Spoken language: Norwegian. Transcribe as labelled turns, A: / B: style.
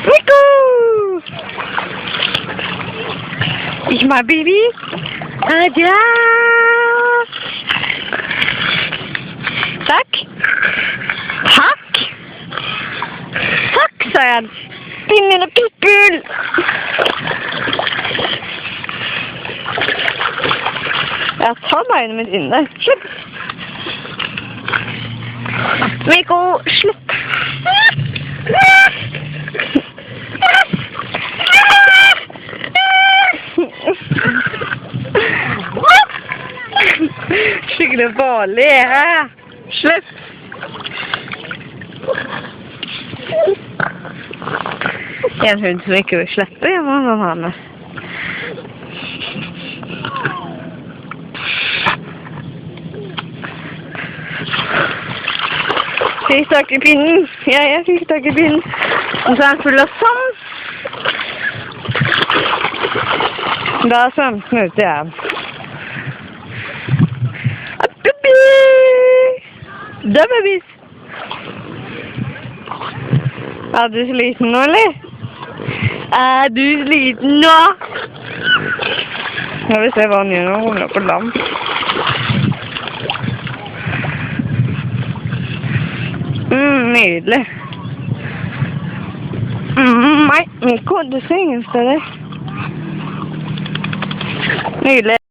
A: Nico! Ich mein Baby. Adja! Takk. Takk. Takk, sa jeg. Din lille pitbull. Jeg tar beina mitt inn der. Slutt. Nico, slutt. Skikkelig farlig, hæ? Slutt! En hund som ikke vil slippe, jeg må ha med. Fikk tak i pinnen. Ja, jeg fikk tak i pinnen. Og så er den full av sand. Da svømte den ut igjen. Da, babys! Er du sliten nå, eller? Er du sliten nå? Nå vil vi se hva han gjør nå. Han kommer opp på land. Nydelig. Nei, Nico, du ser ingen steder. Nydelig.